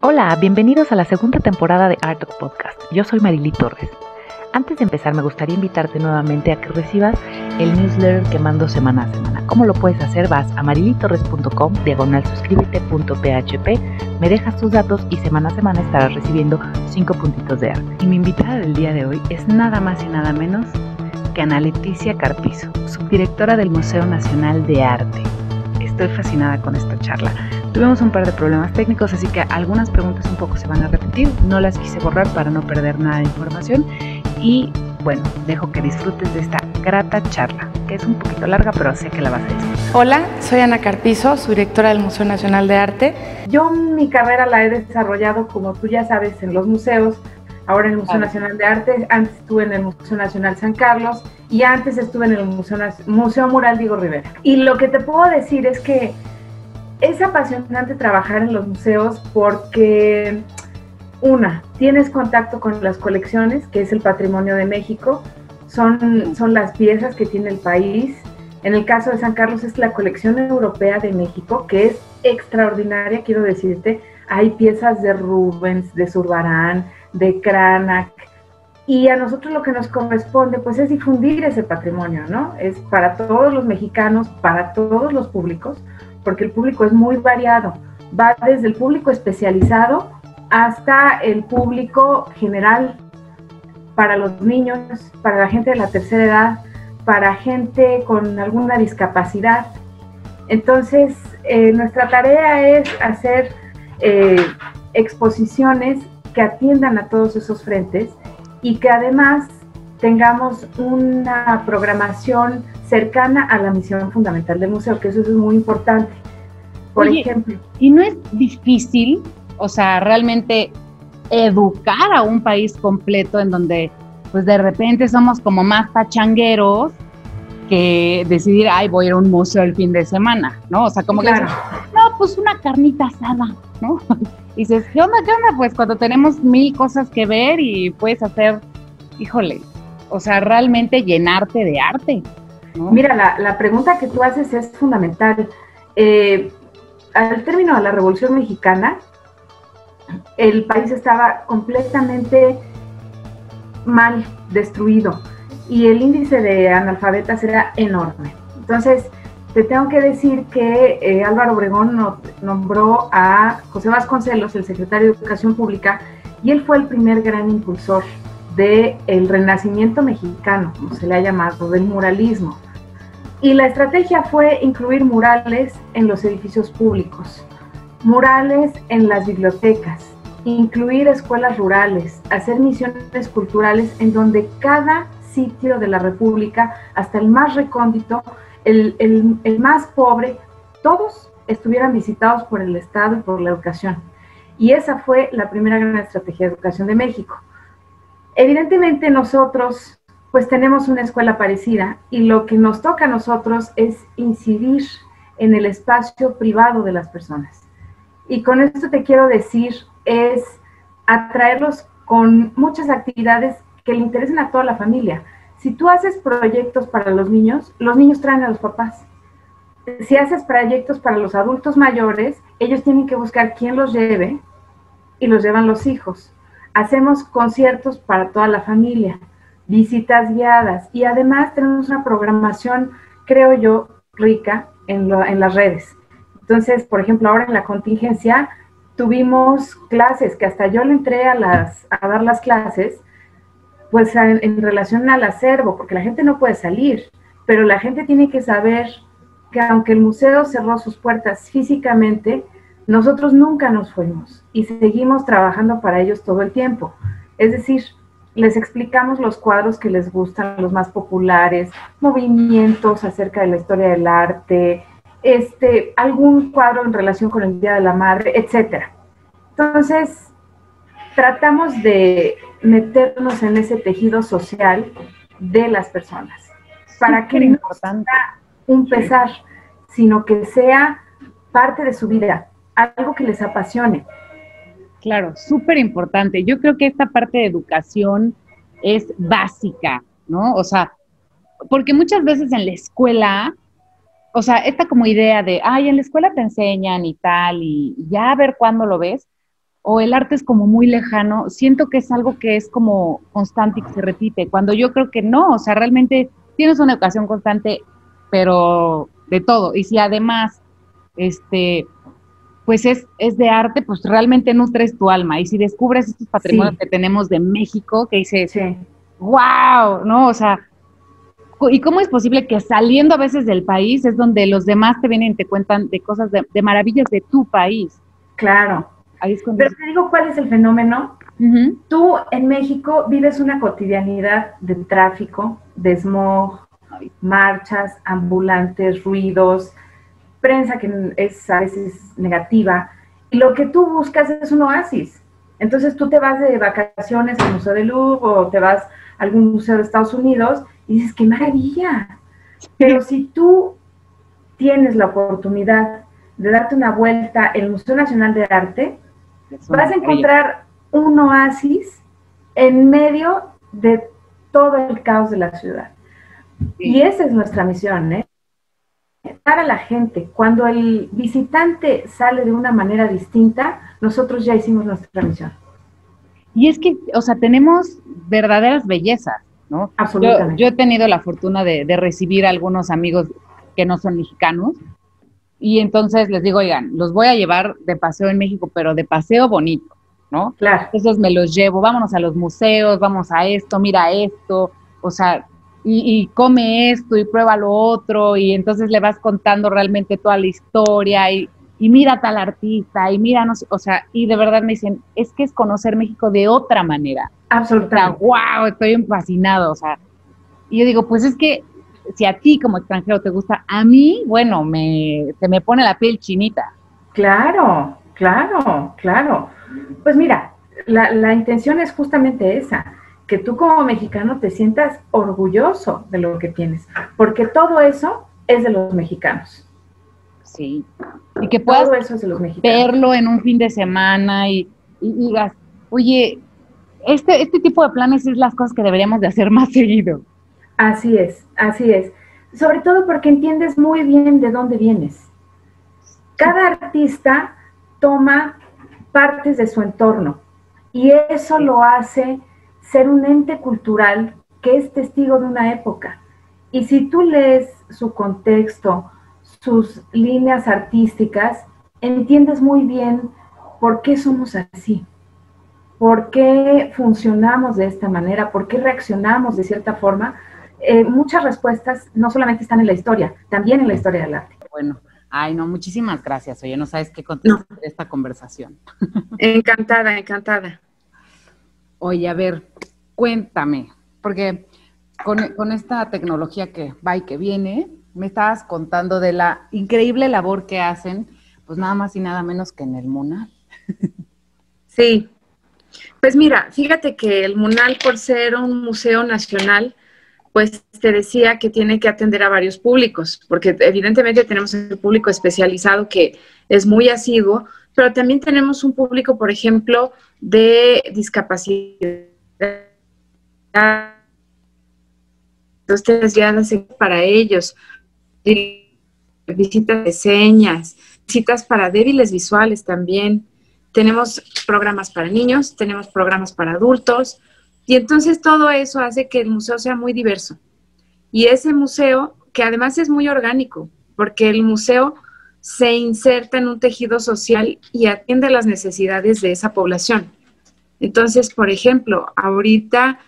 Hola, bienvenidos a la segunda temporada de Art Talk Podcast. Yo soy Marily Torres. Antes de empezar, me gustaría invitarte nuevamente a que recibas el newsletter que mando semana a semana. ¿Cómo lo puedes hacer? Vas a marilytorres.com/suscríbete.php, me dejas tus datos y semana a semana estarás recibiendo 5 puntitos de arte. Y mi invitada del día de hoy es nada más y nada menos que Ana Leticia Carpizo, subdirectora del Museo Nacional de Arte. Estoy fascinada con esta charla. Tuvimos un par de problemas técnicos, así que algunas preguntas un poco se van a repetir. No las quise borrar para no perder nada de información. Y bueno, dejo que disfrutes de esta grata charla, que es un poquito larga, pero sé que la vas a disfrutar. Hola, soy Ana Carpizo, subdirectora del Museo Nacional de Arte. Yo mi carrera la he desarrollado, como tú ya sabes, en los museos. Ahora en el Museo Nacional de Arte, antes estuve en el Museo Nacional San Carlos y antes estuve en el Museo Mural Diego Rivera. Y lo que te puedo decir es que es apasionante trabajar en los museos porque, tienes contacto con las colecciones, que es el patrimonio de México, son las piezas que tiene el país. En el caso de San Carlos es la colección europea de México, que es extraordinaria, quiero decirte. Hay piezas de Rubens, de Zurbarán, de Cranach, y a nosotros lo que nos corresponde pues es difundir ese patrimonio, ¿no? Es para todos los mexicanos, para todos los públicos, porque el público es muy variado, va desde el público especializado hasta el público general, para los niños, para la gente de la tercera edad, para gente con alguna discapacidad. Entonces, nuestra tarea es hacer exposiciones que atiendan a todos esos frentes y que además tengamos una programación cercana a la misión fundamental del museo, que eso es muy importante. Por ejemplo. ¿Y no es difícil, o sea, realmente educar a un país completo en donde, pues de repente somos como más pachangueros que decidir, voy a ir a un museo el fin de semana, ¿no? O sea, como claro. Que no, pues una carnita asada, ¿no? Y dices, ¿qué onda? Pues cuando tenemos 1000 cosas que ver y puedes hacer, híjole, o sea, realmente llenarte de arte, ¿no? Mira, la pregunta que tú haces es fundamental. Al término de la Revolución Mexicana, el país estaba completamente mal, destruido, y el índice de analfabetas era enorme. Entonces, te tengo que decir que Álvaro Obregón nombró a José Vasconcelos, el secretario de Educación Pública, y él fue el primer gran impulsor del renacimiento mexicano, como se le ha llamado, del muralismo. Y la estrategia fue incluir murales en los edificios públicos, murales en las bibliotecas, incluir escuelas rurales, hacer misiones culturales en donde cada sitio de la República, hasta el más recóndito, el más pobre, todos estuvieran visitados por el Estado y por la educación. Y esa fue la primera gran estrategia de educación de México. Evidentemente nosotros pues tenemos una escuela parecida y lo que nos toca a nosotros es incidir en el espacio privado de las personas. Y con esto te quiero decir, es atraerlos con muchas actividades que le interesen a toda la familia. Si tú haces proyectos para los niños traen a los papás. Si haces proyectos para los adultos mayores, ellos tienen que buscar quién los lleve y los llevan los hijos. Hacemos conciertos para toda la familia, visitas guiadas y además tenemos una programación, creo yo, rica en las redes. Entonces, por ejemplo, ahora en la contingencia tuvimos clases que hasta yo le entré a dar las clases, pues en relación al acervo, porque la gente no puede salir, pero la gente tiene que saber que aunque el museo cerró sus puertas físicamente, nosotros nunca nos fuimos y seguimos trabajando para ellos todo el tiempo. Es decir, les explicamos los cuadros que les gustan, los más populares, movimientos acerca de la historia del arte, algún cuadro en relación con el Día de la Madre, etc. Entonces, tratamos de meternos en ese tejido social de las personas, para que no sea un pesar, sino que sea parte de su vida, algo que les apasione. Claro, súper importante. Yo creo que esta parte de educación es básica, ¿no? O sea, porque muchas veces en la escuela, o sea, esta como idea de, en la escuela te enseñan y tal, y ya a ver cuándo lo ves, o el arte es como muy lejano, siento que es algo que es como constante y que se repite, cuando yo creo que no, o sea, realmente tienes una educación constante, pero de todo, y si además, pues es de arte, pues realmente nutres tu alma, y si descubres estos patrimonios que tenemos de México, que dices, wow, ¿no? O sea, ¿y cómo es posible que saliendo a veces del país es donde los demás te vienen y te cuentan de cosas, de maravillas de tu país? Claro. Ahí es cuando... Pero te digo cuál es el fenómeno. Tú en México vives una cotidianidad de tráfico, de smog, marchas, ambulantes, ruidos, prensa que es a veces negativa, y lo que tú buscas es un oasis. Entonces tú te vas de vacaciones al Museo del Louvre o te vas a algún museo de Estados Unidos y dices, ¡qué maravilla! Pero si tú tienes la oportunidad de darte una vuelta en el Museo Nacional de Arte, vas a encontrar un oasis en medio de todo el caos de la ciudad. Y esa es nuestra misión, ¿eh? Para la gente, cuando el visitante sale de una manera distinta, nosotros ya hicimos nuestra misión. Y es que, o sea, tenemos verdaderas bellezas, ¿no? Absolutamente. Yo he tenido la fortuna de recibir a algunos amigos que no son mexicanos, y entonces les digo, oigan, los voy a llevar de paseo en México, pero de paseo bonito, ¿no? Claro. Entonces me los llevo, vámonos a los museos, vamos a esto, mira esto, o sea, y come esto y prueba lo otro, y entonces le vas contando realmente toda la historia, y mira tal artista, y mira, no sé, o sea, y de verdad me dicen, es que es conocer México de otra manera. Absolutamente. O sea, wow, estoy fascinado, o sea, y yo digo, pues es que si a ti como extranjero te gusta, a mí, bueno, se me pone la piel chinita. Claro, claro, claro. Pues mira, la intención es justamente esa, que tú como mexicano te sientas orgulloso de lo que tienes, porque todo eso es de los mexicanos. Sí, y que puedas todo eso es de los mexicanos. Verlo en un fin de semana y digas, oye, este tipo de planes es las cosas que deberíamos de hacer más seguido. Así es, así es. Sobre todo porque entiendes muy bien de dónde vienes. Cada artista toma partes de su entorno y eso lo hace ser un ente cultural que es testigo de una época. Y si tú lees su contexto, sus líneas artísticas, entiendes muy bien por qué somos así, por qué funcionamos de esta manera, por qué reaccionamos de cierta forma. Muchas respuestas no solamente están en la historia, también en la historia del arte. Bueno, ay no, muchísimas gracias. Oye, no sabes qué contestar de esta conversación. Encantada, encantada. Oye, a ver, cuéntame, porque con esta tecnología que va y que viene, me estabas contando de la increíble labor que hacen, pues nada más y nada menos que en el MUNAL. Sí, pues mira, fíjate que el MUNAL, por ser un museo nacional, pues te decía que tiene que atender a varios públicos, porque evidentemente tenemos el público especializado que es muy asiduo, pero también tenemos un público, por ejemplo, de discapacidad. Entonces, ya para ellos, visitas de señas, visitas para débiles visuales también. Tenemos programas para niños, tenemos programas para adultos, y entonces todo eso hace que el museo sea muy diverso. Y ese museo, que además es muy orgánico, porque el museo se inserta en un tejido social y atiende las necesidades de esa población. Entonces, por ejemplo, ahorita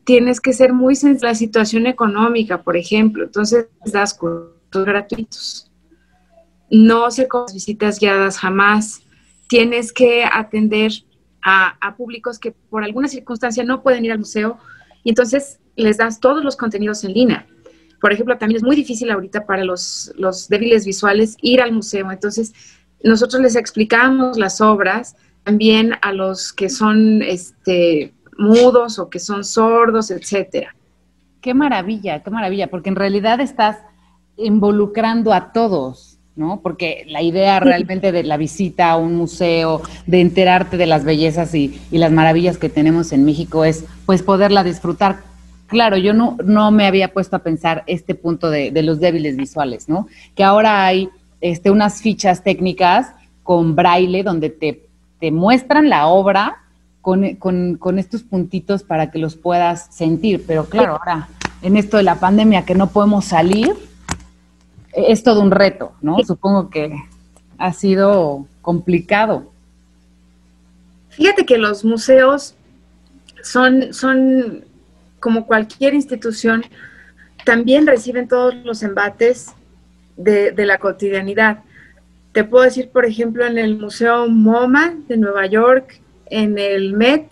tienes que ser muy sensible a la situación económica, por ejemplo, entonces das cursos gratuitos. No se con visitas guiadas jamás. Tienes que atender a públicos que por alguna circunstancia no pueden ir al museo y entonces les das todos los contenidos en línea. Por ejemplo, también es muy difícil ahorita para los débiles visuales ir al museo. Entonces, nosotros les explicamos las obras también a los que son mudos o que son sordos, etcétera. Qué maravilla, porque en realidad estás involucrando a todos, ¿no? Porque la idea realmente de la visita a un museo, de enterarte de las bellezas y las maravillas que tenemos en México es, pues, poderla disfrutar. Claro, yo no me había puesto a pensar este punto de los débiles visuales, ¿no? Que ahora hay unas fichas técnicas con braille, donde te muestran la obra con estos puntitos para que los puedas sentir. Pero claro, ahora en esto de la pandemia que no podemos salir, es todo un reto, ¿no? Supongo que ha sido complicado. Fíjate que los museos son como cualquier institución, también reciben todos los embates de la cotidianidad. Te puedo decir, por ejemplo, en el Museo MoMA de Nueva York, en el Met,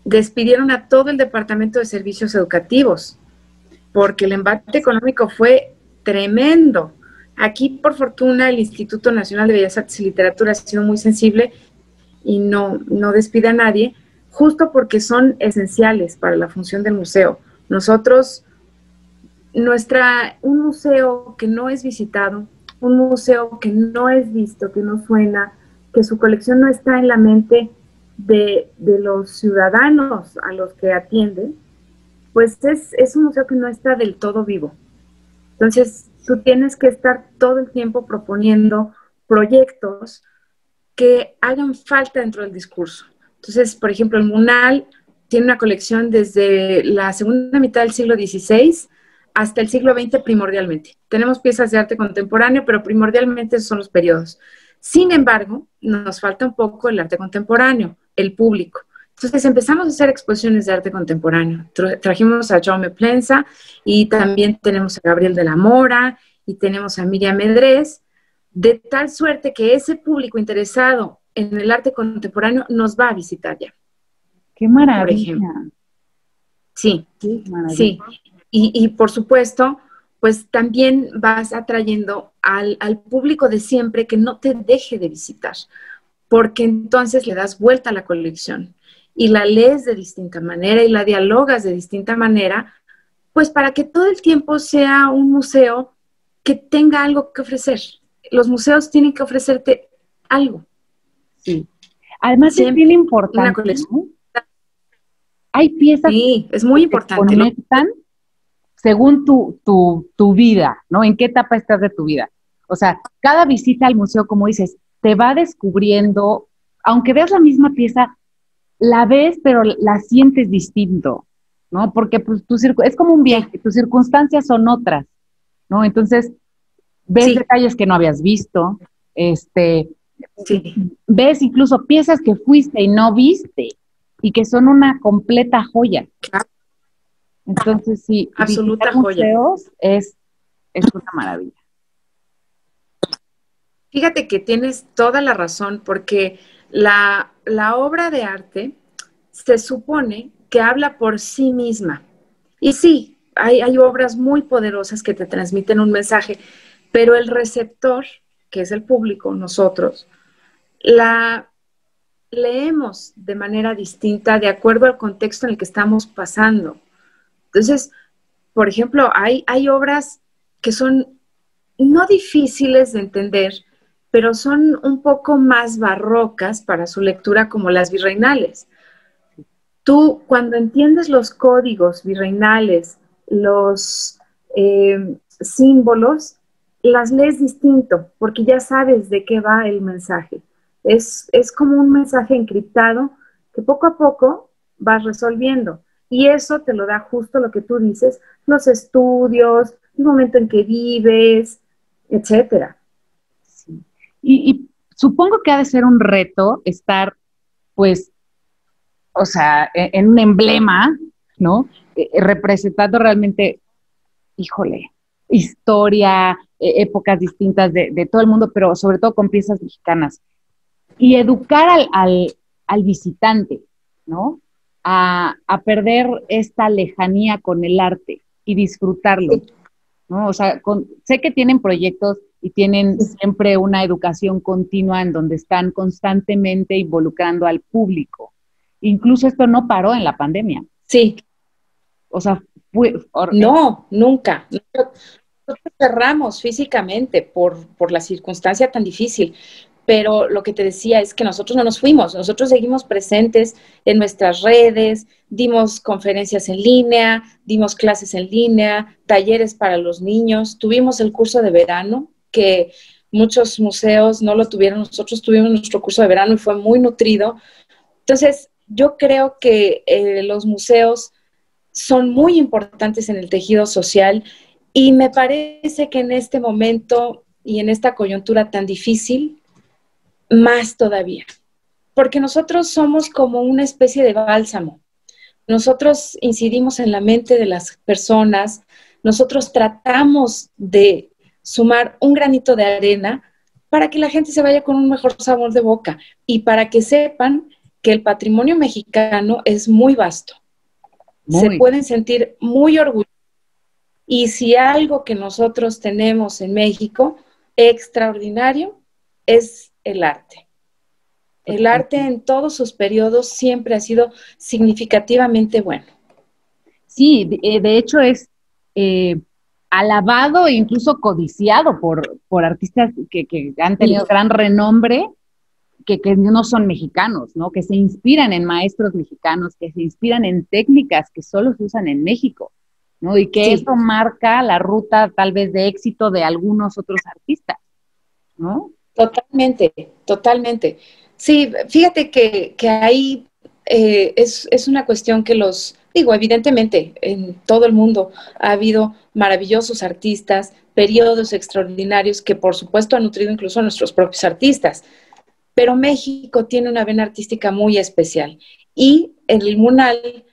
despidieron a todo el Departamento de Servicios Educativos, porque el embate económico fue tremendo. Aquí, por fortuna, el Instituto Nacional de Bellas Artes y Literatura ha sido muy sensible y no despide a nadie, justo porque son esenciales para la función del museo. Nosotros, un museo que no es visitado, un museo que no es visto, que no suena, que su colección no está en la mente de los ciudadanos a los que atiende, pues es un museo que no está del todo vivo. Entonces, tú tienes que estar todo el tiempo proponiendo proyectos que hagan falta dentro del discurso. Entonces, por ejemplo, el MUNAL tiene una colección desde la segunda mitad del siglo XVI hasta el siglo XX primordialmente. Tenemos piezas de arte contemporáneo, pero primordialmente esos son los periodos. Sin embargo, nos falta un poco el arte contemporáneo, el público. Entonces empezamos a hacer exposiciones de arte contemporáneo. Trajimos a Jaume Plensa y también tenemos a Gabriel de la Mora y tenemos a Miriam Medrés, de tal suerte que ese público interesado en el arte contemporáneo nos va a visitar ya. ¡Qué maravilla! Por ejemplo. Sí, qué maravilla. Sí. Y por supuesto, pues también vas atrayendo al público de siempre que no te deje de visitar, porque entonces le das vuelta a la colección y la lees de distinta manera y la dialogas de distinta manera, pues para que todo el tiempo sea un museo que tenga algo que ofrecer. Los museos tienen que ofrecerte algo. Sí. Además siempre es bien importante, una colección. ¿No? Hay piezas es muy importante. Que conectan según tu vida, ¿no? ¿En qué etapa estás de tu vida? O sea, cada visita al museo, como dices, te va descubriendo, aunque veas la misma pieza, la ves, pero la sientes distinto, ¿no? Porque pues, es como un viaje, tus circunstancias son otras, ¿no? Entonces, ves detalles que no habías visto, ves incluso piezas que fuiste y no viste, y que son una completa joya. Entonces, sí, absoluta visitar museos es una maravilla. Fíjate que tienes toda la razón, porque la obra de arte se supone que habla por sí misma. Y sí, hay obras muy poderosas que te transmiten un mensaje, pero el receptor, que es el público, nosotros, la leemos de manera distinta de acuerdo al contexto en el que estamos pasando. Entonces, por ejemplo, hay obras que son no difíciles de entender, pero son un poco más barrocas para su lectura, como las virreinales. Tú, cuando entiendes los códigos virreinales, los símbolos, las lees distinto, porque ya sabes de qué va el mensaje. Es como un mensaje encriptado que poco a poco vas resolviendo. Y eso te lo da justo lo que tú dices, los estudios, el momento en que vives, etcétera. Sí. Y supongo que ha de ser un reto estar, pues, o sea, en un emblema, ¿no? Representando realmente, híjole, historia, épocas distintas de todo el mundo, pero sobre todo con piezas mexicanas. Y educar al visitante, ¿no? A perder esta lejanía con el arte y disfrutarlo, ¿no? O sea, sé que tienen proyectos y tienen siempre una educación continua en donde están constantemente involucrando al público. Incluso esto no paró en la pandemia. Sí. O sea, no, nunca. Nosotros cerramos físicamente por la circunstancia tan difícil. Pero lo que te decía es que nosotros no nos fuimos, nosotros seguimos presentes en nuestras redes, dimos conferencias en línea, dimos clases en línea, talleres para los niños, tuvimos el curso de verano, que muchos museos no lo tuvieron. Nosotros tuvimos nuestro curso de verano y fue muy nutrido. Entonces, yo creo que los museos son muy importantes en el tejido social y me parece que en este momento y en esta coyuntura tan difícil, más todavía, porque nosotros somos como una especie de bálsamo. Nosotros incidimos en la mente de las personas, nosotros tratamos de sumar un granito de arena para que la gente se vaya con un mejor sabor de boca y para que sepan que el patrimonio mexicano es muy vasto. Se pueden sentir muy orgullosos. Y si algo que nosotros tenemos en México extraordinario es el arte. El arte en todos sus periodos siempre ha sido significativamente bueno. Sí, de hecho es alabado e incluso codiciado por artistas que han tenido gran renombre, que no son mexicanos, ¿no? Que se inspiran en maestros mexicanos, que se inspiran en técnicas que solo se usan en México, ¿no? Y que eso marca la ruta tal vez de éxito de algunos otros artistas, ¿no? Totalmente, totalmente. Sí, fíjate que ahí es una cuestión que evidentemente en todo el mundo ha habido maravillosos artistas, periodos extraordinarios que por supuesto han nutrido incluso a nuestros propios artistas, pero México tiene una vena artística muy especial y el MUNAL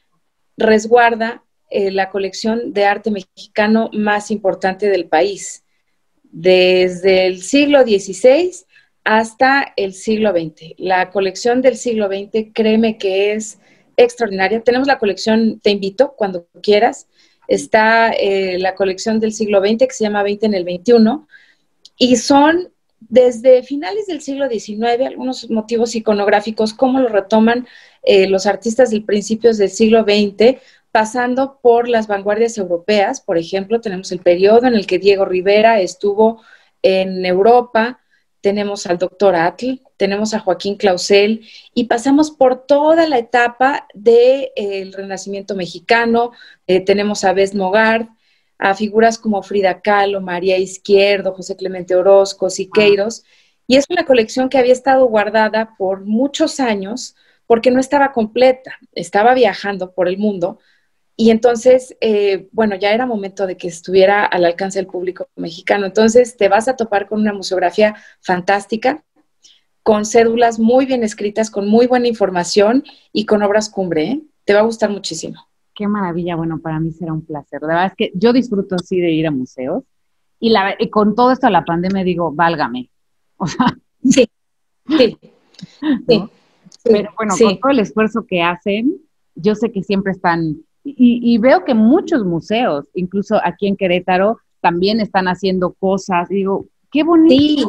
resguarda la colección de arte mexicano más importante del país, desde el siglo XVI hasta el siglo XX. La colección del siglo XX, créeme que es extraordinaria. Tenemos la colección, te invito cuando quieras, está la colección del siglo XX que se llama 20 en el 21 y son desde finales del siglo XIX algunos motivos iconográficos, cómo lo retoman los artistas del principios del siglo XX, pasando por las vanguardias europeas. Por ejemplo, tenemos el periodo en el que Diego Rivera estuvo en Europa, tenemos al doctor Atl, tenemos a Joaquín Clausel y pasamos por toda la etapa del Renacimiento mexicano, tenemos a Bess Mogart, a figuras como Frida Kahlo, María Izquierdo, José Clemente Orozco, Siqueiros, y es una colección que había estado guardada por muchos años porque no estaba completa, estaba viajando por el mundo, y entonces, ya era momento de que estuviera al alcance del público mexicano. Entonces, te vas a topar con una museografía fantástica, con cédulas muy bien escritas, con muy buena información y con obras cumbre, ¿eh? Te va a gustar muchísimo. Qué maravilla, bueno, para mí será un placer. La verdad es que yo disfruto así de ir a museos y con todo esto de la pandemia digo, válgame. O sea, sí. ¿no? Pero bueno, con todo el esfuerzo que hacen, yo sé que siempre están, y veo que muchos museos, incluso aquí en Querétaro, también están haciendo cosas. Y digo, qué bonito. Sí,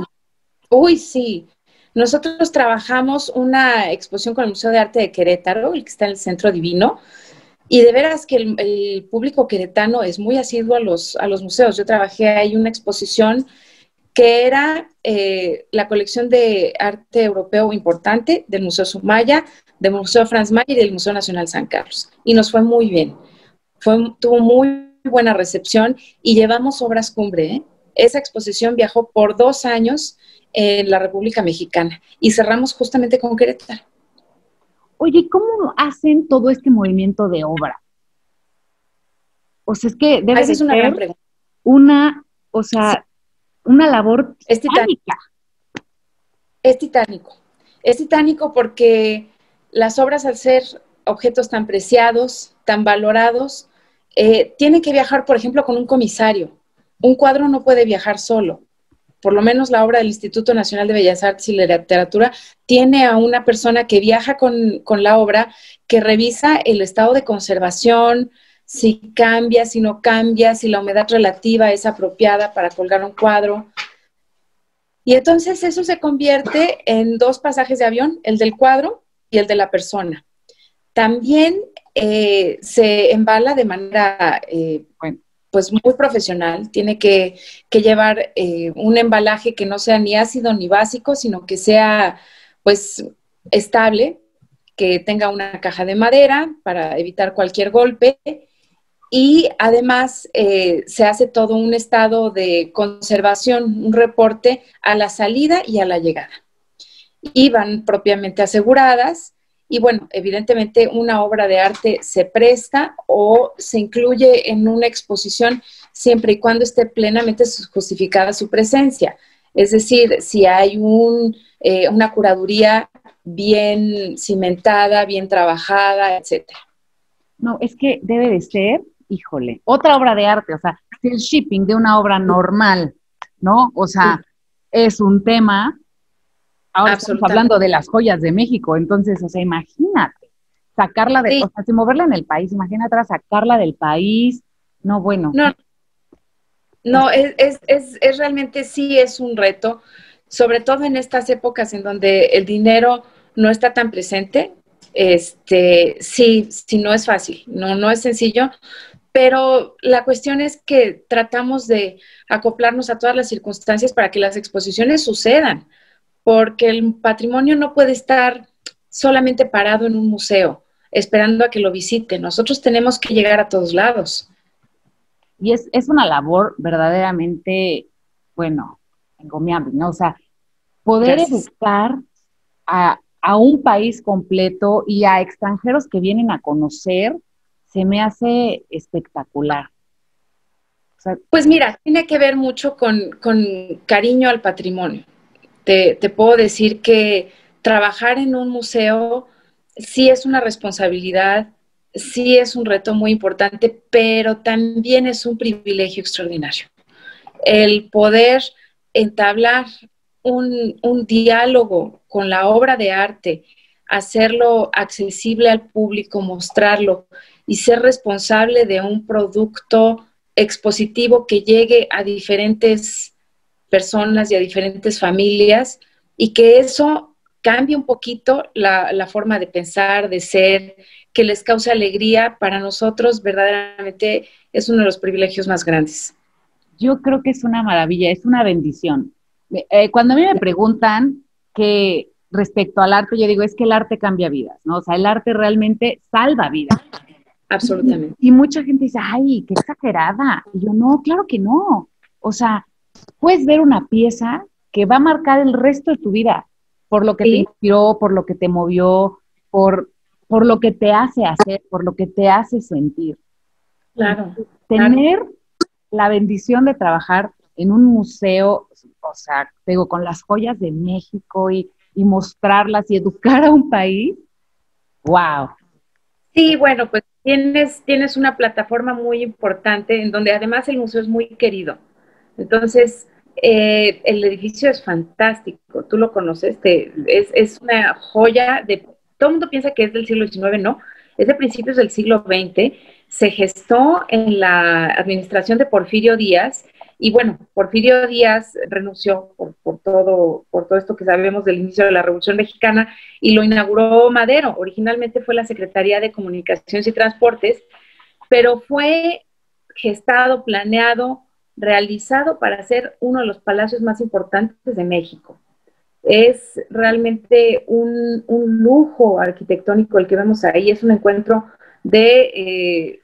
uy, sí. Nosotros trabajamos una exposición con el Museo de Arte de Querétaro, el que está en el Centro Divino, y de veras que el público queretano es muy asiduo a los museos. Yo trabajé ahí una exposición que era la colección de arte europeo importante del Museo Sumaya, del Museo Franz Mayer y del Museo Nacional San Carlos. Y nos fue muy bien. Tuvo muy buena recepción y llevamos obras cumbre, ¿eh? Esa exposición viajó por 2 años en la República Mexicana y cerramos justamente con Querétaro. Oye, ¿cómo hacen todo este movimiento de obra? O sea, es que debe Esa es una gran pregunta. Una labor titánica. Es titánico. Es titánico porque las obras, al ser objetos tan preciados, tan valorados, tienen que viajar, por ejemplo, con un comisario. Un cuadro no puede viajar solo. Por lo menos la obra del Instituto Nacional de Bellas Artes y Literatura tiene a una persona que viaja con la obra, que revisa el estado de conservación, si cambia, si no cambia, si la humedad relativa es apropiada para colgar un cuadro. Y entonces eso se convierte en 2 pasajes de avión, el del cuadro y el de la persona. También se embala de manera pues muy profesional, tiene que llevar un embalaje que no sea ni ácido ni básico, sino que sea pues estable, que tenga una caja de madera para evitar cualquier golpe y además se hace todo un estado de conservación, un reporte a la salida y a la llegada. Y van propiamente aseguradas. Y bueno, evidentemente una obra de arte se presta o se incluye en una exposición siempre y cuando esté plenamente justificada su presencia. Es decir, si hay una curaduría bien cimentada, bien trabajada, etcétera. No, es que debe de ser, híjole, otra obra de arte, o sea, si el shipping de una obra normal, ¿no? O sea, es un tema. Ahora estamos hablando de las joyas de México, entonces, o sea, imagínate, sacarla de, o sea, si moverla en el país, imagínate ahora sacarla del país, no, bueno. No, es realmente sí es un reto, sobre todo en estas épocas en donde el dinero no está tan presente, sí, no es fácil, no es sencillo, pero la cuestión es que tratamos de acoplarnos a todas las circunstancias para que las exposiciones sucedan, porque el patrimonio no puede estar solamente parado en un museo, esperando a que lo visite. Nosotros tenemos que llegar a todos lados. Y es una labor verdaderamente, bueno, encomiable, ¿no? O sea, poder educar a un país completo y a extranjeros que vienen a conocer, se me hace espectacular. O sea, pues mira, tiene que ver mucho con cariño al patrimonio. Te puedo decir que trabajar en un museo sí es una responsabilidad, sí es un reto muy importante, pero también es un privilegio extraordinario. El poder entablar un diálogo con la obra de arte, hacerlo accesible al público, mostrarlo y ser responsable de un producto expositivo que llegue a diferentes personas y a diferentes familias y que eso cambie un poquito la forma de pensar, de ser, que les cause alegría, para nosotros verdaderamente es uno de los privilegios más grandes. Yo creo que es una maravilla, es una bendición. Cuando a mí me preguntan que respecto al arte, yo digo, es que el arte cambia vidas, ¿no? O sea, el arte realmente salva vidas. Absolutamente. Y mucha gente dice, ay, qué exagerada. Y yo, no, claro que no. O sea, puedes ver una pieza que va a marcar el resto de tu vida, por lo que te inspiró, por lo que te movió, por lo que te hace hacer, por lo que te hace sentir. Claro. Tener la bendición de trabajar en un museo, o sea, te digo, con las joyas de México y mostrarlas y educar a un país, wow. Sí, bueno, pues tienes una plataforma muy importante en donde además el museo es muy querido. Entonces, el edificio es fantástico, tú lo conoces, es una joya todo el mundo piensa que es del siglo XIX, no, es de principios del siglo XX, se gestó en la administración de Porfirio Díaz, y bueno, Porfirio Díaz renunció por todo esto que sabemos del inicio de la Revolución Mexicana y lo inauguró Madero. Originalmente fue la Secretaría de Comunicaciones y Transportes, pero fue gestado, planeado, realizado para ser uno de los palacios más importantes de México. Es realmente un lujo arquitectónico el que vemos ahí, es un encuentro del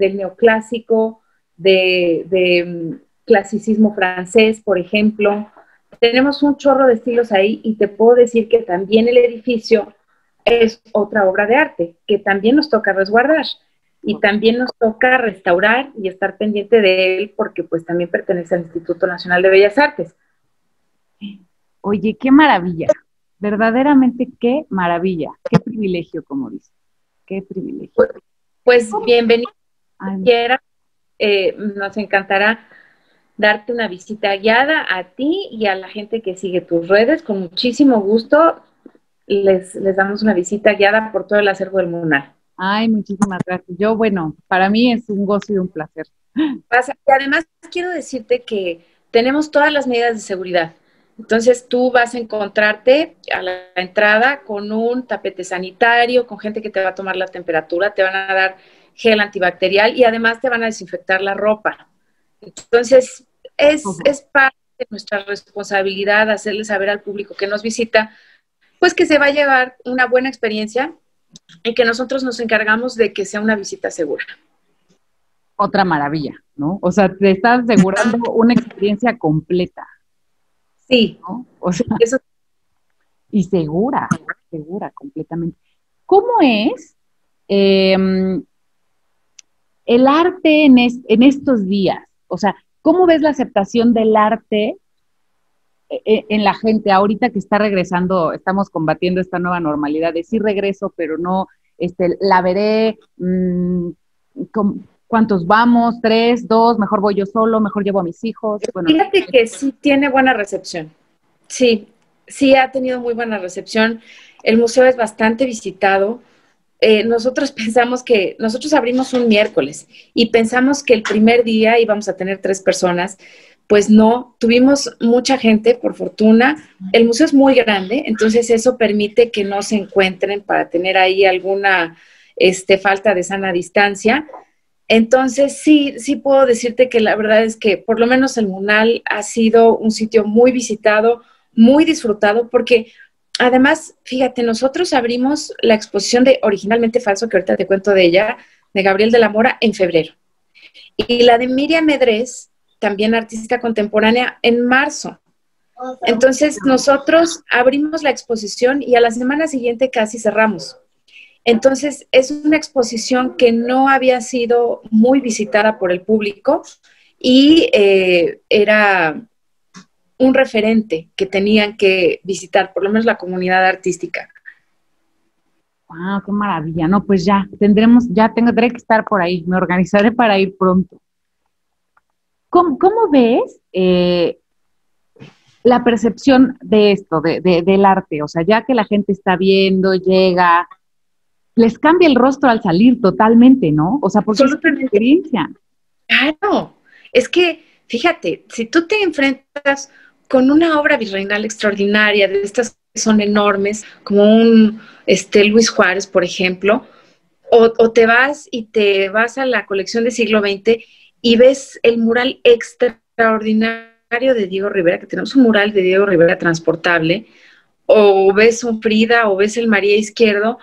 neoclásico, de clasicismo francés, por ejemplo. Tenemos un chorro de estilos ahí y te puedo decir que también el edificio es otra obra de arte que también nos toca resguardar y también nos toca restaurar y estar pendiente de él porque pues también pertenece al Instituto Nacional de Bellas Artes. Oye, qué maravilla, verdaderamente qué maravilla, qué privilegio, como dice, qué privilegio. Pues bienvenido, quiera, nos encantará darte una visita guiada a ti y a la gente que sigue tus redes, con muchísimo gusto les damos una visita guiada por todo el acervo del MUNAL. Ay, muchísimas gracias. Yo, bueno, para mí es un gozo y un placer. Y además quiero decirte que tenemos todas las medidas de seguridad. Entonces tú vas a encontrarte a la entrada con un tapete sanitario, con gente que te va a tomar la temperatura, te van a dar gel antibacterial y además te van a desinfectar la ropa. Entonces es parte de nuestra responsabilidad hacerle saber al público que nos visita, pues que se va a llevar una buena experiencia y que nosotros nos encargamos de que sea una visita segura. otra maravilla, ¿no? O sea, te estás asegurando una experiencia completa. Sí. ¿No? O sea, Eso. y segura completamente. ¿Cómo es el arte en estos días? O sea, ¿cómo ves la aceptación del arte en la gente ahorita que está regresando? Estamos combatiendo esta nueva normalidad de sí regreso, pero no, la veré, ¿cuántos vamos? 3, 2, mejor voy yo solo, mejor llevo a mis hijos. Bueno, fíjate que sí tiene buena recepción. Sí, sí ha tenido muy buena recepción. El museo es bastante visitado. Nosotros pensamos que, nosotros abrimos un miércoles y pensamos que el primer día íbamos a tener 3 personas. Pues no, tuvimos mucha gente, por fortuna. El museo es muy grande, entonces eso permite que no se encuentren para tener ahí alguna falta de sana distancia. Entonces, sí puedo decirte que la verdad es que por lo menos el MUNAL ha sido un sitio muy visitado, muy disfrutado, porque además, fíjate, nosotros abrimos la exposición de Originalmente Falso, que ahorita te cuento de ella, de Gabriel de la Mora, en febrero. Y la de Miriam Medrés, también artista contemporánea, en marzo. Entonces, nosotros abrimos la exposición y a la semana siguiente casi cerramos. Entonces, es una exposición que no había sido muy visitada por el público y era un referente que tenían que visitar, por lo menos la comunidad artística. ¡Wow! ¡Qué maravilla! No, pues ya, tendré que estar por ahí, me organizaré para ir pronto. ¿Cómo ves la percepción de esto, del arte? O sea, ya que la gente está viendo, llega, les cambia el rostro al salir totalmente, ¿no? O sea, porque es una experiencia. Claro, es que, fíjate, si tú te enfrentas con una obra virreinal extraordinaria, de estas que son enormes, como un Luis Juárez, por ejemplo, o te vas a la colección del siglo XX y ves el mural extraordinario de Diego Rivera, que tenemos un mural de Diego Rivera transportable, o ves un Frida, o ves el María Izquierdo,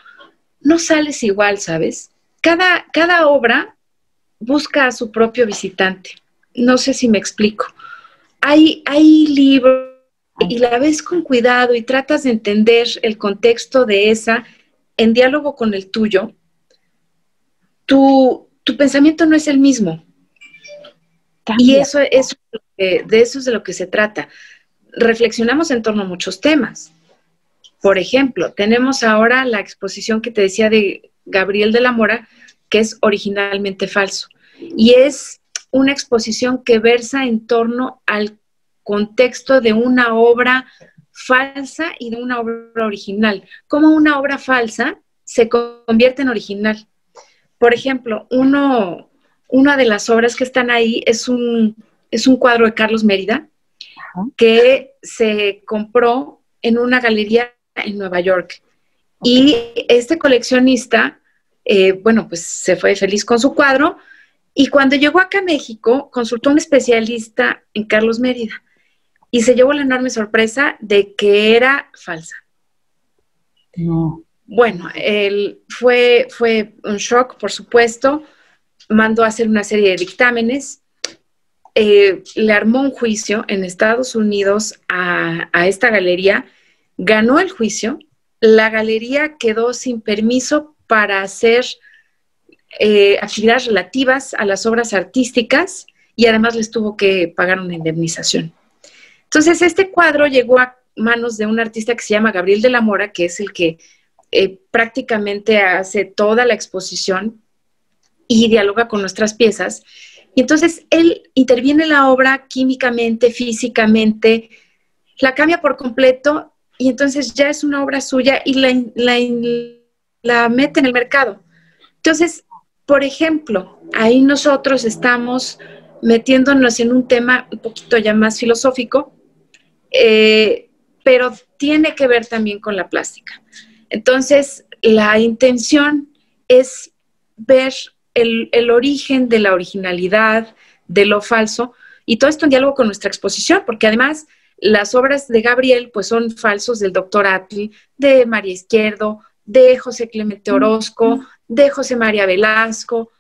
no sales igual, ¿sabes? Cada obra busca a su propio visitante. No sé si me explico. Hay libros y la ves con cuidado y tratas de entender el contexto de esa en diálogo con el tuyo. Tu pensamiento no es el mismo. Cambia. Y de eso es de lo que se trata. Reflexionamos en torno a muchos temas. Por ejemplo, tenemos ahora la exposición que te decía de Gabriel de la Mora, que es Originalmente Falso. Y es una exposición que versa en torno al contexto de una obra falsa y de una obra original. Cómo una obra falsa se convierte en original. Por ejemplo, una de las obras que están ahí es un cuadro de Carlos Mérida, que se compró en una galería en Nueva York. Y este coleccionista, pues se fue feliz con su cuadro, y cuando llegó acá a México, consultó a un especialista en Carlos Mérida, y se llevó la enorme sorpresa de que era falsa. No. Bueno, fue un shock, por supuesto. Mandó a hacer una serie de dictámenes. Le armó un juicio en Estados Unidos a esta galería. Ganó el juicio. La galería quedó sin permiso para hacer actividades relativas a las obras artísticas y además les tuvo que pagar una indemnización. Entonces, este cuadro llegó a manos de un artista que se llama Gabriel de la Mora, que es el que prácticamente hace toda la exposición y dialoga con nuestras piezas. Y entonces él interviene en la obra químicamente, físicamente, la cambia por completo y entonces ya es una obra suya y la mete en el mercado. Entonces, por ejemplo, ahí nosotros estamos metiéndonos en un tema un poquito ya más filosófico, pero tiene que ver también con la plástica. Entonces, la intención es ver el origen de la originalidad, de lo falso, y todo esto en diálogo con nuestra exposición, porque además las obras de Gabriel pues son falsos del Dr. Atl, de María Izquierdo, de José Clemente Orozco, de José María Velasco,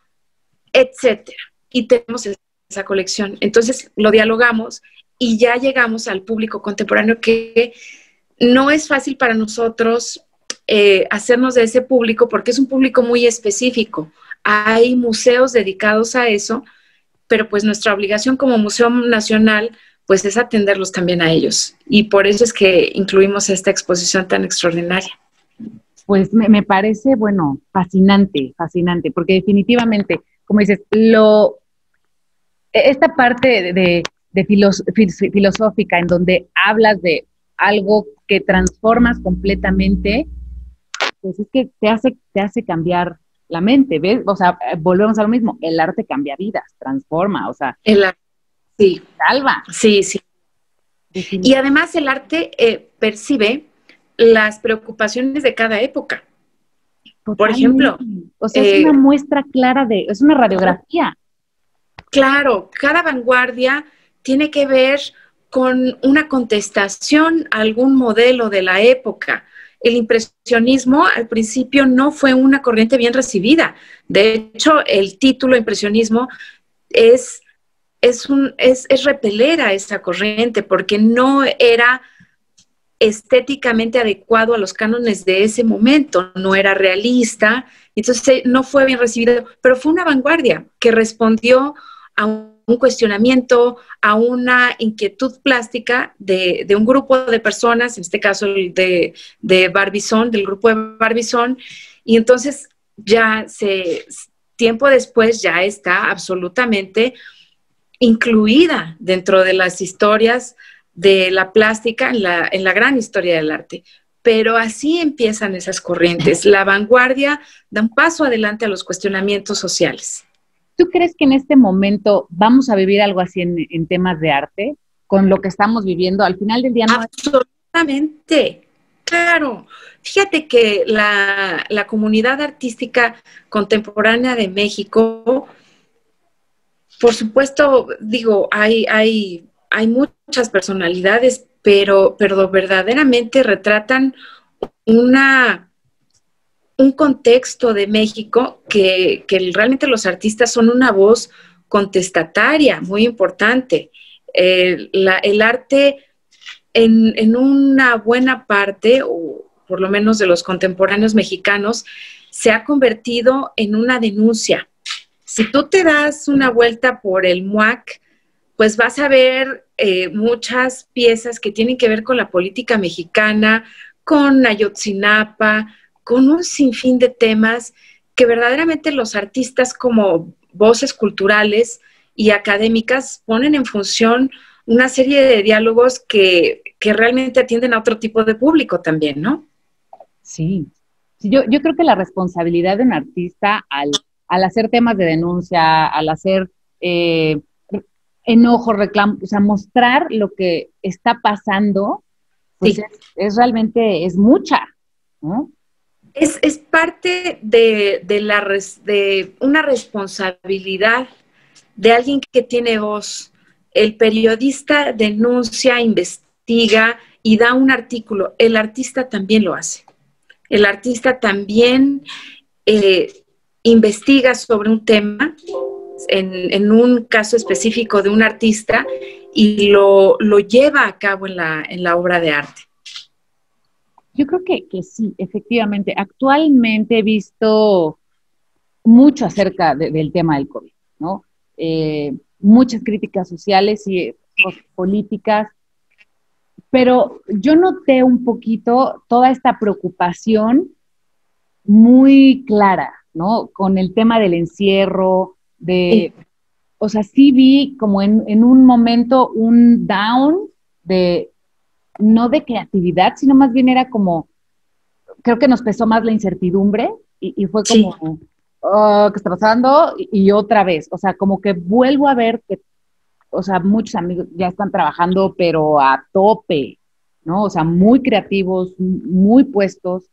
etcétera. y tenemos esa colección. Entonces lo dialogamos y ya llegamos al público contemporáneo, que no es fácil para nosotros hacernos de ese público porque es un público muy específico. Hay museos dedicados a eso, pero pues nuestra obligación como Museo Nacional pues es atenderlos también a ellos. Y por eso es que incluimos esta exposición tan extraordinaria. Pues me parece, bueno, fascinante, fascinante, porque definitivamente, como dices, esta parte filosófica en donde hablas de algo que transformas completamente, pues es que te hace cambiar la mente, ¿ves? O sea, volvemos a lo mismo, el arte cambia vidas, transforma, o sea, sí, salva. Sí. Y además el arte percibe las preocupaciones de cada época. Totalmente. Por ejemplo, o sea, es una muestra clara es una radiografía. Claro, cada vanguardia tiene que ver con una contestación a algún modelo de la época. El impresionismo al principio no fue una corriente bien recibida. De hecho, el título impresionismo es repeler a esa corriente porque no era estéticamente adecuado a los cánones de ese momento, no era realista, entonces no fue bien recibido, pero fue una vanguardia que respondió a un cuestionamiento, a una inquietud plástica de un grupo de personas, en este caso de Barbizon, del grupo de Barbizon, y entonces tiempo después ya está absolutamente incluida dentro de las historias de la plástica en la gran historia del arte. Pero así empiezan esas corrientes. La vanguardia da un paso adelante a los cuestionamientos sociales. ¿Tú crees que en este momento vamos a vivir algo así en temas de arte? Con lo que estamos viviendo, al final del día no. Absolutamente, claro. Fíjate que la comunidad artística contemporánea de México, por supuesto, digo, hay muchas personalidades, pero verdaderamente retratan un contexto de México que realmente los artistas son una voz contestataria muy importante. El arte en una buena parte, o por lo menos de los contemporáneos mexicanos, se ha convertido en una denuncia. Si tú te das una vuelta por el MUAC, pues vas a ver muchas piezas que tienen que ver con la política mexicana, con Ayotzinapa, con un sinfín de temas que verdaderamente los artistas como voces culturales y académicas ponen en función una serie de diálogos que realmente atienden a otro tipo de público también, ¿no? Sí. Yo creo que la responsabilidad de un artista al hacer temas de denuncia, al hacer enojo, reclamo, o sea, mostrar lo que está pasando, pues sí, es realmente mucha, ¿no? Es parte de una responsabilidad de alguien que tiene voz. El periodista denuncia, investiga y da un artículo. El artista también lo hace. El artista también investiga sobre un tema, en un caso específico de un artista, y lo lleva a cabo en la obra de arte. Yo creo que sí, efectivamente. Actualmente he visto mucho acerca del tema del COVID, ¿no? Muchas críticas sociales y políticas, pero yo noté un poquito toda esta preocupación muy clara, ¿no? Con el tema del encierro, o sea, sí vi como en un momento un down no de creatividad, sino más bien era como, creo que nos pesó más la incertidumbre y fue como, sí, ¿qué está pasando? Y otra vez, o sea, como que vuelvo a ver que, o sea, muchos amigos ya están trabajando, pero a tope, ¿no? O sea, muy creativos, muy puestos.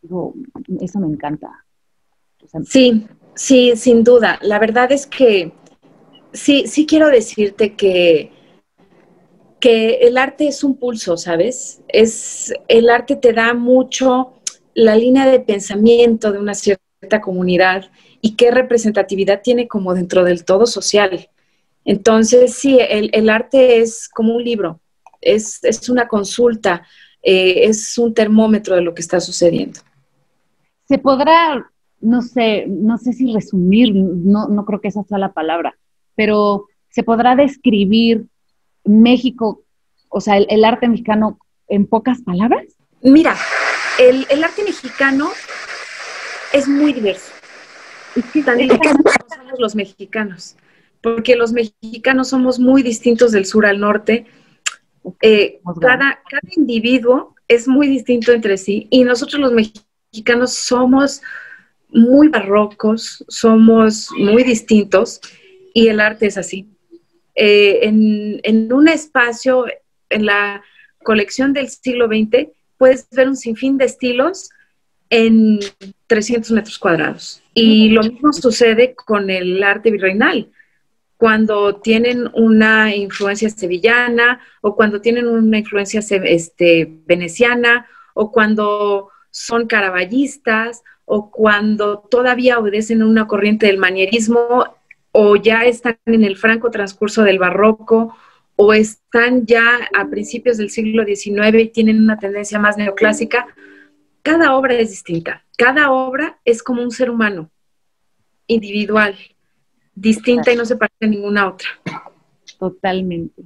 Digo, eso me encanta. O sea, sí, sin duda. La verdad es que sí quiero decirte que el arte es un pulso, ¿sabes? El arte te da mucho la línea de pensamiento de una cierta cierta comunidad y qué representatividad tiene como dentro del todo social. Entonces, sí, el arte es como un libro, es una consulta, es un termómetro de lo que está sucediendo. Se podrá, no sé si resumir, no creo que esa sea la palabra, pero se podrá describir México, o sea, el arte mexicano en pocas palabras. Mira, el arte mexicano es muy diverso. Tan diverso como somos los mexicanos, porque los mexicanos somos muy distintos del sur al norte. Cada individuo es muy distinto entre sí y nosotros los mexicanos somos muy barrocos, somos muy distintos y el arte es así. En un espacio, en la colección del siglo XX, puedes ver un sinfín de estilos en 300 metros cuadrados. Y lo mismo sucede con el arte virreinal. Cuando tienen una influencia sevillana o cuando tienen una influencia veneciana o cuando son caraballistas o cuando todavía obedecen a una corriente del manierismo o ya están en el franco transcurso del barroco o están ya a principios del siglo XIX y tienen una tendencia más neoclásica. Cada obra es distinta. Cada obra es como un ser humano, individual, distinta y no se parece a ninguna otra. Totalmente,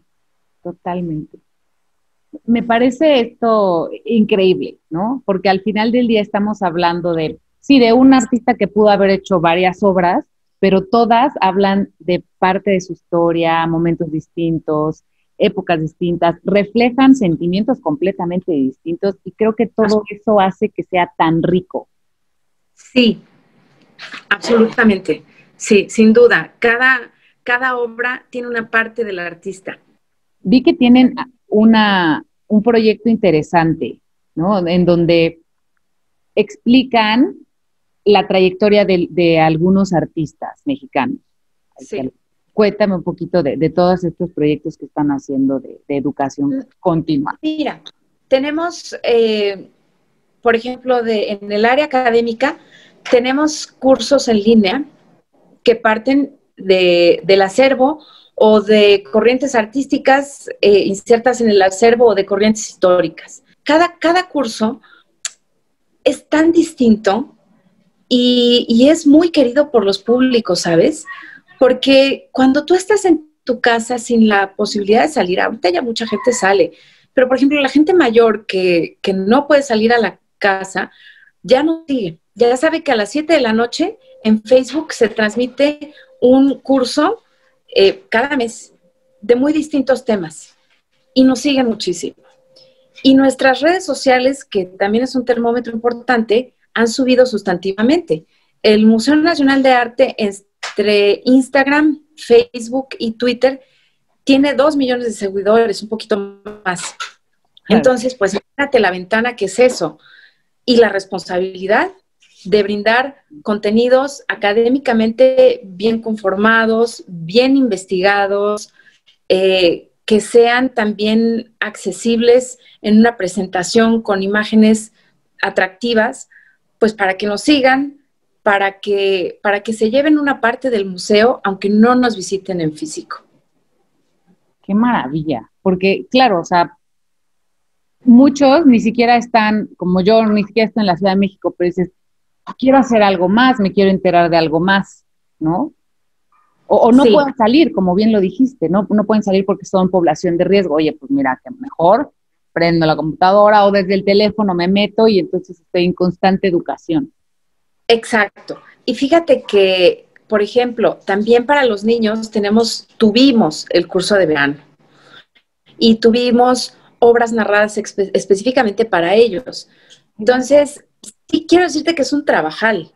totalmente. Me parece esto increíble, ¿no? Porque al final del día estamos hablando de un artista que pudo haber hecho varias obras, pero todas hablan de parte de su historia, momentos distintos, épocas distintas, reflejan sentimientos completamente distintos y creo que todo eso hace que sea tan rico. Sí, absolutamente. Sí, sin duda. Cada obra tiene una parte del artista. Vi que tienen un proyecto interesante, ¿no? En donde explican la trayectoria de algunos artistas mexicanos. Sí. Cuéntame un poquito de todos estos proyectos que están haciendo de educación continua. Mira, tenemos, por ejemplo, en el área académica, tenemos cursos en línea que parten del acervo o de corrientes artísticas insertas en el acervo o de corrientes históricas. Cada curso es tan distinto y es muy querido por los públicos, ¿sabes? Porque cuando tú estás en tu casa sin la posibilidad de salir, ahorita ya mucha gente sale, pero por ejemplo la gente mayor que no puede salir a la casa, ya no sigue. Ya sabe que a las 7 de la noche en Facebook se transmite un curso cada mes de muy distintos temas y nos siguen muchísimo. Y nuestras redes sociales, que también es un termómetro importante, han subido sustantivamente. El Museo Nacional de Arte, entre Instagram, Facebook y Twitter, tiene 2 millones de seguidores, un poquito más. Entonces, pues, imagínate la ventana que es eso. Y la responsabilidad de brindar contenidos académicamente bien conformados, bien investigados, que sean también accesibles en una presentación con imágenes atractivas, pues para que nos sigan, para que se lleven una parte del museo, aunque no nos visiten en físico. Qué maravilla, porque claro, o sea, muchos ni siquiera están, como yo, ni siquiera están en la Ciudad de México, pero dices, quiero hacer algo más, me quiero enterar de algo más, ¿no? O no pueden salir, como bien lo dijiste, ¿no? No pueden salir porque son población de riesgo. Oye, pues mira, que mejor prendo la computadora o desde el teléfono me meto y entonces estoy en constante educación. Exacto. Y fíjate que, por ejemplo, también para los niños tuvimos el curso de verano y tuvimos obras narradas específicamente para ellos. Entonces, sí quiero decirte que es un trabajal.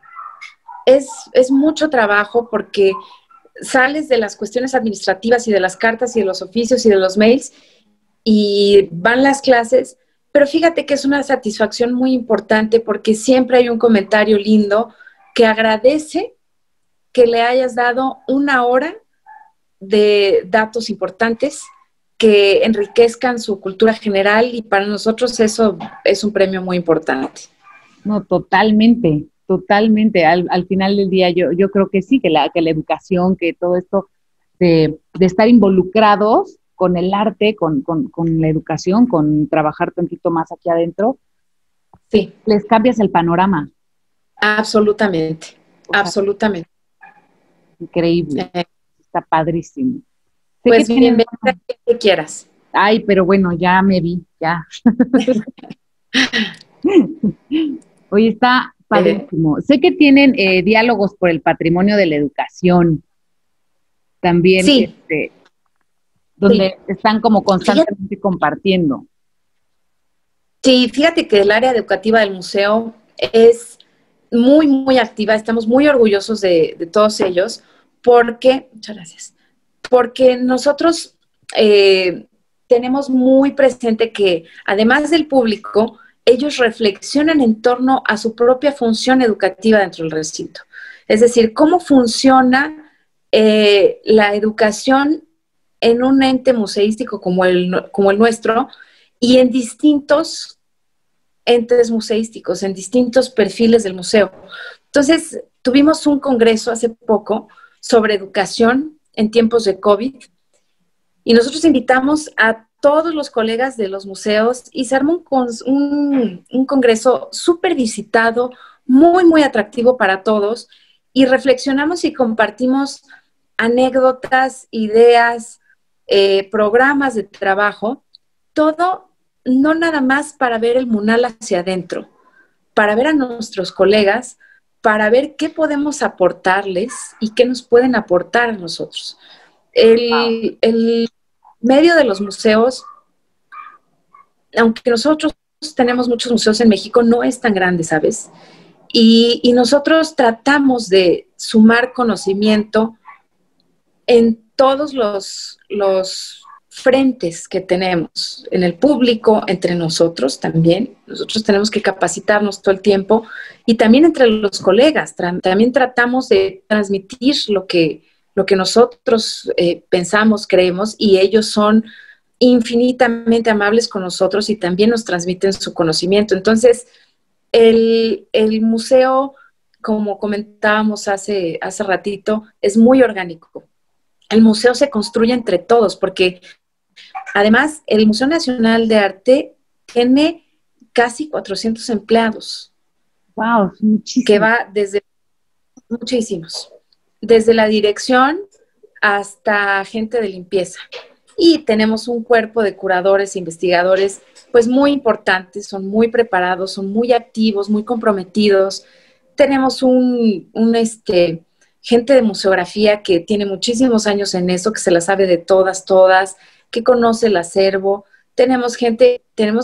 Es mucho trabajo porque sales de las cuestiones administrativas y de las cartas y de los oficios y de los mails y van las clases, pero fíjate que es una satisfacción muy importante porque siempre hay un comentario lindo que agradece que le hayas dado una hora de datos importantes que enriquezcan su cultura general y para nosotros eso es un premio muy importante. No, totalmente, totalmente. Al final del día yo creo que sí, que la educación, que todo esto de estar involucrados con el arte, con la educación, con trabajar tantito más aquí adentro, Sí, les cambias el panorama. absolutamente, O sea, absolutamente. increíble. Está padrísimo. Sé Pues que tienen... bienvenida que quieras. Ay, pero bueno, ya me vi, ya. Oye, está padrísimo. Sé que tienen diálogos por el patrimonio de la educación también, Sí, donde sí. están como constantemente compartiendo. Sí, fíjate que el área educativa del museo es muy, muy activa. Estamos muy orgullosos de todos ellos porque, muchas gracias, porque nosotros tenemos muy presente que además del público, ellos reflexionan en torno a su propia función educativa dentro del recinto. Es decir, cómo funciona la educación en un ente museístico como el nuestro y en distintos entes museísticos, en distintos perfiles del museo. Entonces, tuvimos un congreso hace poco sobre educación en tiempos de COVID y nosotros invitamos a todos los colegas de los museos y se armó un congreso súper visitado, muy, muy atractivo para todos y reflexionamos y compartimos anécdotas, ideas, programas de trabajo, todo no nada más para ver el MUNAL hacia adentro, para ver a nuestros colegas, para ver qué podemos aportarles y qué nos pueden aportar a nosotros. El medio de los museos, aunque nosotros tenemos muchos museos en México, no es tan grande, ¿sabes? Y nosotros tratamos de sumar conocimiento en todos los frentes que tenemos, en el público, entre nosotros también. Nosotros tenemos que capacitarnos todo el tiempo y también entre los colegas. También tratamos de transmitir lo que nosotros pensamos, creemos, y ellos son infinitamente amables con nosotros y también nos transmiten su conocimiento. Entonces, el museo, como comentábamos hace ratito, es muy orgánico. El museo se construye entre todos, porque además el Museo Nacional de Arte tiene casi 400 empleados. Wow, muchísimo. Que va desde muchísimos, desde la dirección hasta gente de limpieza. Y tenemos un cuerpo de curadores e investigadores pues muy importantes, son muy preparados, son muy activos, muy comprometidos. Tenemos gente de museografía que tiene muchísimos años en eso, que se la sabe de todas, que conoce el acervo. Tenemos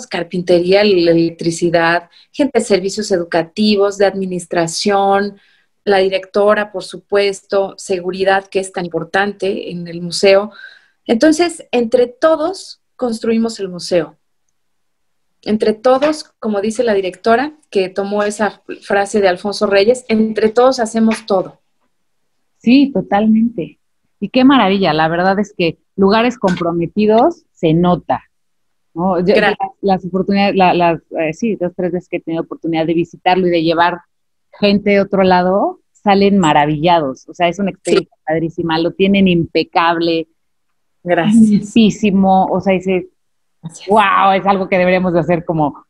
carpintería, electricidad, gente de servicios educativos, de administración, la directora, por supuesto, seguridad, que es tan importante en el museo. Entonces, entre todos construimos el museo. Entre todos, como dice la directora, que tomó esa frase de Alfonso Reyes, entre todos hacemos todo. Sí, totalmente. Y qué maravilla, la verdad es que lugares comprometidos se nota, ¿no? Las oportunidades, sí, 2, 3 veces que he tenido oportunidad de visitarlo y de llevar gente de otro lado, salen maravillados. O sea, es una experiencia padrísima, lo tienen impecable. Gracias. Limpísimo, o sea, dices, wow, es algo que deberíamos de hacer como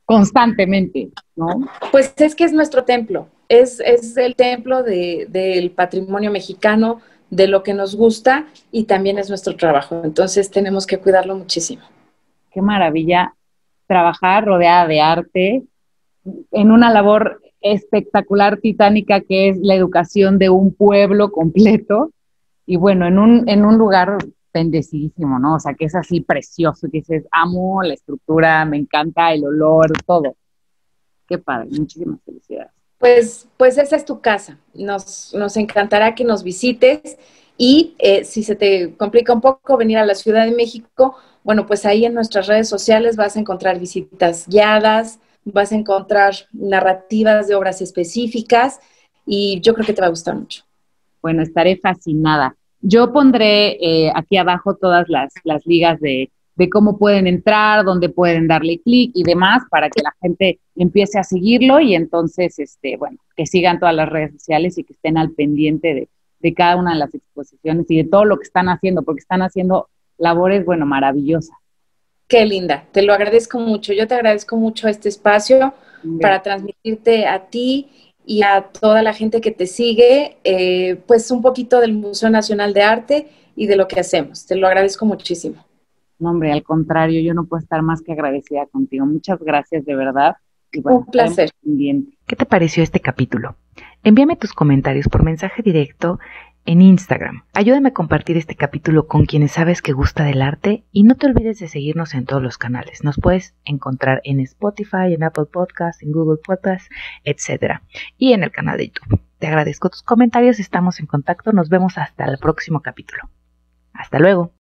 constantemente, ¿no? Pues es que es nuestro templo, es el templo del patrimonio mexicano, de lo que nos gusta y también es nuestro trabajo, entonces tenemos que cuidarlo muchísimo. Qué maravilla trabajar rodeada de arte en una labor espectacular, titánica, que es la educación de un pueblo completo y bueno, en un lugar bendecidísimo, ¿no? O sea, que es así precioso, que dices, amo la estructura, me encanta el olor, todo. Qué padre, muchísimas felicidades. Pues esa es tu casa. Nos encantará que nos visites y si se te complica un poco venir a la Ciudad de México, bueno, pues ahí en nuestras redes sociales vas a encontrar visitas guiadas, vas a encontrar narrativas de obras específicas y yo creo que te va a gustar mucho. Bueno, estaré fascinada. Yo pondré aquí abajo todas las ligas de de cómo pueden entrar, dónde pueden darle clic y demás para que la gente empiece a seguirlo y entonces, bueno, que sigan todas las redes sociales y que estén al pendiente de cada una de las exposiciones y de todo lo que están haciendo, porque están haciendo labores, bueno, maravillosas. Qué linda, te lo agradezco mucho. Yo te agradezco mucho este espacio para transmitirte a ti y a toda la gente que te sigue, pues un poquito del Museo Nacional de Arte y de lo que hacemos. Te lo agradezco muchísimo. No, hombre, al contrario, yo no puedo estar más que agradecida contigo. Muchas gracias, de verdad. Y bueno, un placer. ¿Qué te pareció este capítulo? Envíame tus comentarios por mensaje directo en Instagram. Ayúdame a compartir este capítulo con quienes sabes que gusta del arte y no te olvides de seguirnos en todos los canales. Nos puedes encontrar en Spotify, en Apple Podcasts, en Google Podcasts, etc. Y en el canal de YouTube. Te agradezco tus comentarios, estamos en contacto, nos vemos hasta el próximo capítulo. Hasta luego.